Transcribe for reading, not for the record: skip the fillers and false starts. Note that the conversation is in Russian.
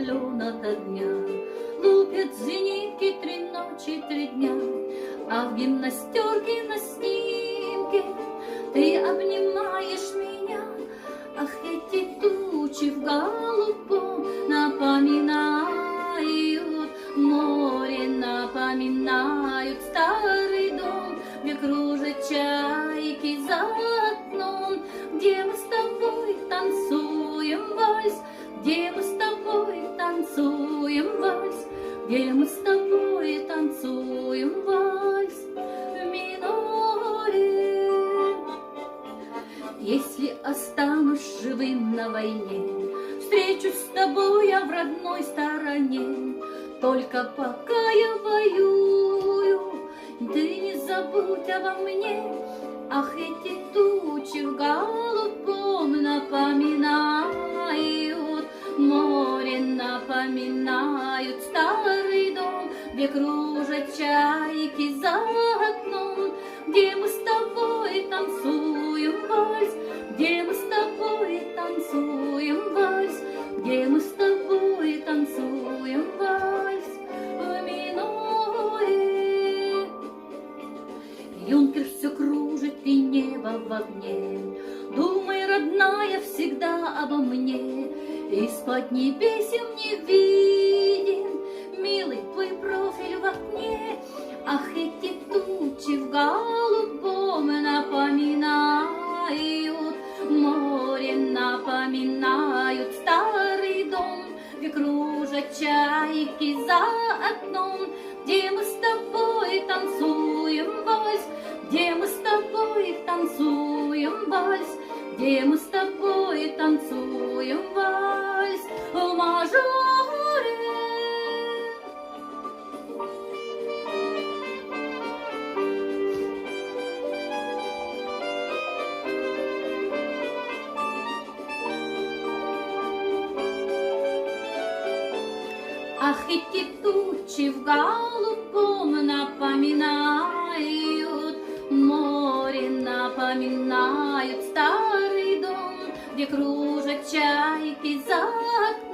раскаленного дня. Лупят зенитки 3 ночи, 3 дня, а в гимнастерке на снимке ты обнимаешь меня. Ах, эти тучи в голубом напоминают море, напоминают старый дом, где кружат чайки за окном, где мы с тобой танцуем вальс, где мы с тобой танцуем вальс, где мы с тобой танцуем вальс в миноре. Если останусь живым на войне, встречусь с тобой я в родной стороне. Только пока я воюю, ты не забудь обо мне. Ах, эти тучи в голубом напоминают море, напоминают старый дом, где кружат чайки за окном, где мы с тобой танцуем вальс, где мы с тобой танцуем вальс, где мы с тобой танцуем вальс в миноре. Юнкер все кружит и небо в огне, думай, родная, всегда обо мне. Из-под небесен не виден, милый, твой профиль в окне. Ах, эти тучи в голубом напоминают море, напоминают старый дом, где кружат чайки за окном, где мы с тобой танцуем вальс, где мы с тобой танцуем вальс, где мы с тобой танцуем вальс в мажоре. Ах, эти тучи в голубом напоминают море, напоминают старый дом, где кружат чайки за окном.